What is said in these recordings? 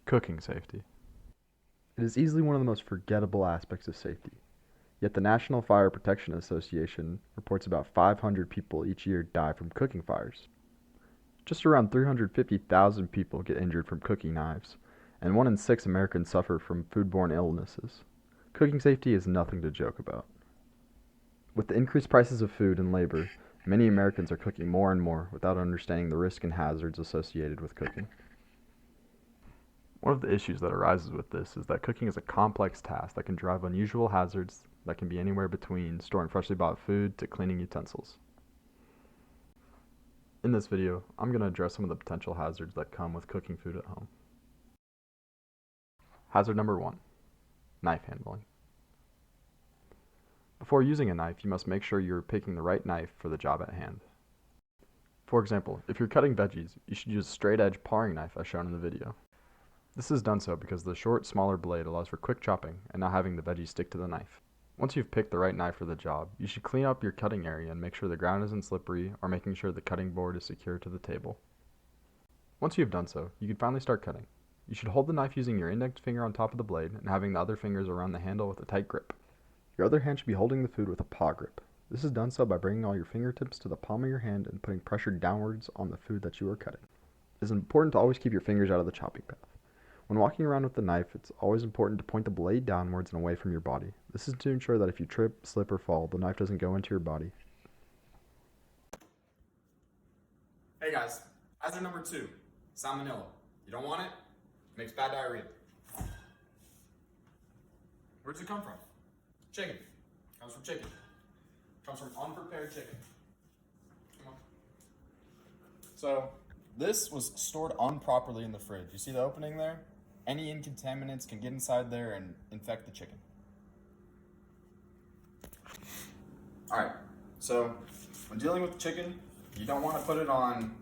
Cooking safety. It is easily one of the most forgettable aspects of safety. Yet the National Fire Protection Association reports about 500 people each year die from cooking fires. Just around 350,000 people get injured from cooking knives, and 1 in 6 Americans suffer from foodborne illnesses. Cooking safety is nothing to joke about. With the increased prices of food and labor, many Americans are cooking more and more without understanding the risks and hazards associated with cooking. One of the issues that arises with this is that cooking is a complex task that can drive unusual hazards that can be anywhere between storing freshly bought food to cleaning utensils. In this video, I'm going to address some of the potential hazards that come with cooking food at home. Hazard number 1, knife handling. Before using a knife, you must make sure you're picking the right knife for the job at hand. For example, if you're cutting veggies, you should use a straight edge paring knife as shown in the video. This is done so because the short, smaller blade allows for quick chopping and not having the veggies stick to the knife. Once you've picked the right knife for the job, you should clean up your cutting area and make sure the ground isn't slippery or making sure the cutting board is secure to the table. Once you've done so, you can finally start cutting. You should hold the knife using your index finger on top of the blade and having the other fingers around the handle with a tight grip. Your other hand should be holding the food with a paw grip. This is done so by bringing all your fingertips to the palm of your hand and putting pressure downwards on the food that you are cutting. It is important to always keep your fingers out of the chopping path. When walking around with the knife, it's always important to point the blade downwards and away from your body. This is to ensure that if you trip, slip, or fall, the knife doesn't go into your body. Hey guys, hazard number 2, salmonella. You don't want it? It makes bad diarrhea. Where does it come from? Chicken. Comes from chicken. Comes from unprepared chicken. Come on. So, this was stored improperly in the fridge. You see the opening there? Any contaminants can get inside there and infect the chicken. Alright, so when dealing with chicken, you don't want to put it on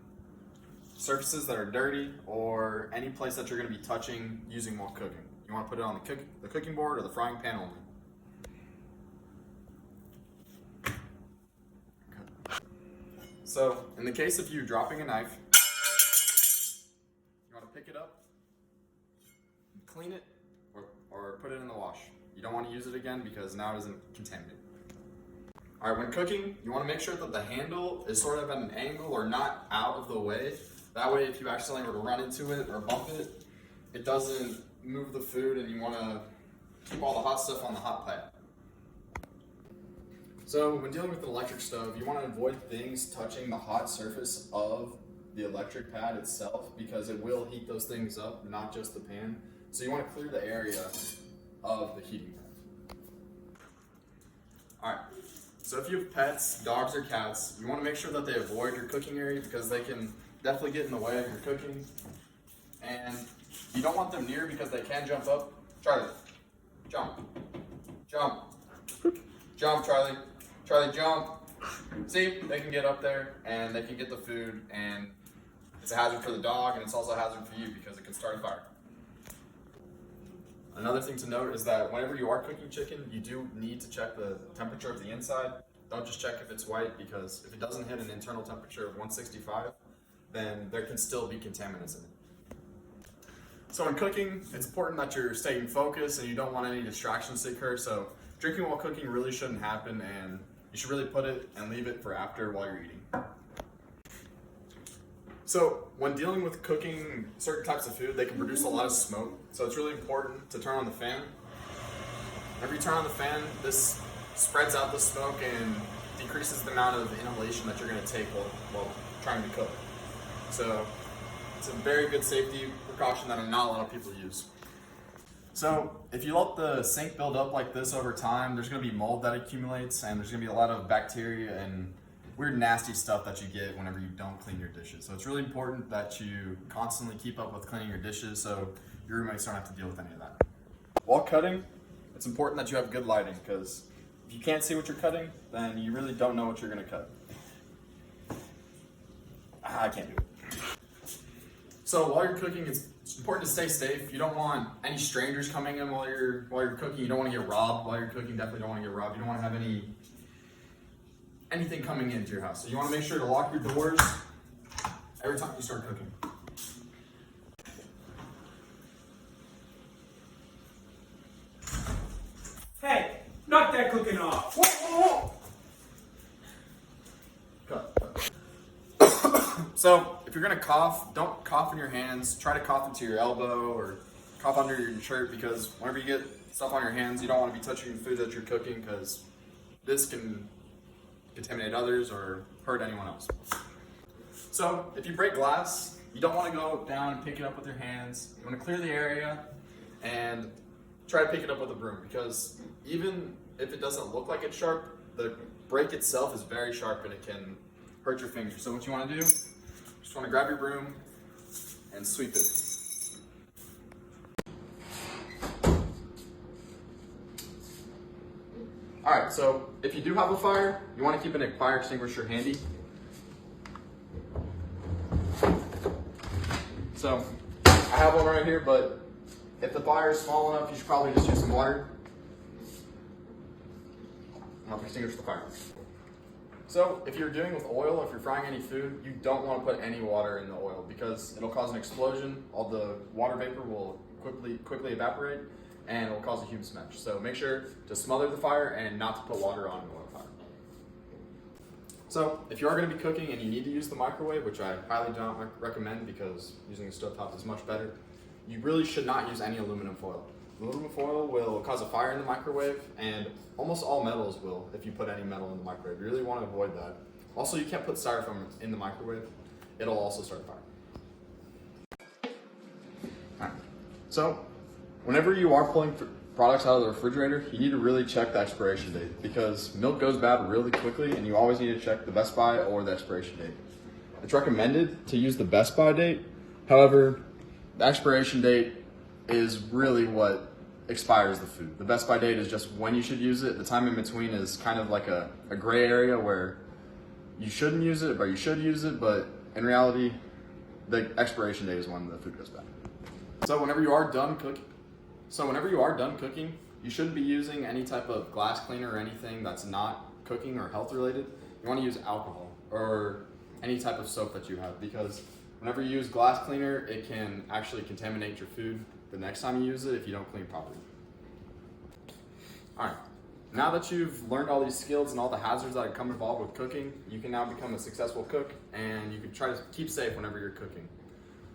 surfaces that are dirty or any place that you're going to be touching using while cooking. You want to put it on the cooking board or the frying pan only. So, in the case of you dropping a knife, you want to pick it up, clean it, or put it in the wash. You don't want to use it again because now it isn't contaminated. Alright, when cooking, you want to make sure that the handle is sort of at an angle or not out of the way. That way, if you accidentally were to run into it or bump it, it doesn't move the food, and you want to keep all the hot stuff on the hot plate. So when dealing with an electric stove, you want to avoid things touching the hot surface of the electric pad itself because it will heat those things up, not just the pan. So you want to clear the area of the heating pad. Alright, so if you have pets, dogs or cats, you want to make sure that they avoid your cooking area because they can definitely get in the way of your cooking. And you don't want them near because they can jump up. Charlie, jump. Jump. Jump, Charlie. Charlie, jump. See, they can get up there and they can get the food, and it's a hazard for the dog and it's also a hazard for you because it can start a fire. Another thing to note is that whenever you are cooking chicken, you do need to check the temperature of the inside. Don't just check if it's white, because if it doesn't hit an internal temperature of 165, then there can still be contaminants in it. So in cooking, it's important that you're staying focused and you don't want any distractions to occur. So drinking while cooking really shouldn't happen, and you should really put it and leave it for after while you're eating. So when dealing with cooking certain types of food, they can produce a lot of smoke. So it's really important to turn on the fan. Whenever you turn on the fan, this spreads out the smoke and decreases the amount of inhalation that you're going to take while trying to cook. So it's a very good safety precaution that not a lot of people use. So if you let the sink build up like this over time, there's going to be mold that accumulates, and there's going to be a lot of bacteria and weird nasty stuff that you get whenever you don't clean your dishes. So it's really important that you constantly keep up with cleaning your dishes so your roommates don't have to deal with any of that. While cutting, it's important that you have good lighting, because if you can't see what you're cutting, then you really don't know what you're going to cut. I can't do it. So while you're cooking, it's important to stay safe. You don't want any strangers coming in while you're cooking. You don't want to get robbed while you're cooking. Definitely don't want to get robbed. You don't want to have anything coming into your house. So you want to make sure to lock your doors every time you start cooking. that cooking off. Cut. So, if you're gonna cough, don't cough in your hands. Try to cough into your elbow or cough under your shirt, because whenever you get stuff on your hands, you don't want to be touching food that you're cooking, because this can contaminate others or hurt anyone else. So, if you break glass, you don't want to go down and pick it up with your hands. You want to clear the area and try to pick it up with a broom, because even if it doesn't look like it's sharp, the break itself is very sharp and it can hurt your fingers. So what you want to do, just want to grab your broom and sweep it. Alright, so if you do have a fire, you want to keep a fire extinguisher handy. So, I have one right here, but if the fire is small enough, you should probably just use some water and help extinguish the fire. So, if you're doing with oil, if you're frying any food, you don't want to put any water in the oil, because it'll cause an explosion. All the water vapor will quickly evaporate, and it'll cause a huge smash. So make sure to smother the fire and not to put water on an oil fire. So if you are going to be cooking and you need to use the microwave, which I highly do not recommend because using a stovetop is much better, you really should not use any aluminum foil. Aluminum foil will cause a fire in the microwave, and almost all metals will if you put any metal in the microwave. You really want to avoid that. Also, you can't put styrofoam in the microwave. It'll also start a fire. Alright. So, whenever you are pulling products out of the refrigerator, you need to really check the expiration date, because milk goes bad really quickly, and you always need to check the Best By or the expiration date. It's recommended to use the Best By date. However, the expiration date is really what expires the food. The Best By date is just when you should use it. The time in between is kind of like a gray area where you shouldn't use it, but you should use it, but in reality, the expiration date is when the food goes bad. So whenever you are done cooking, you shouldn't be using any type of glass cleaner or anything that's not cooking or health related. You want to use alcohol or any type of soap that you have, because whenever you use glass cleaner, it can actually contaminate your food the next time you use it if you don't clean properly. Alright, now that you've learned all these skills and all the hazards that come involved with cooking, you can now become a successful cook, and you can try to keep safe whenever you're cooking.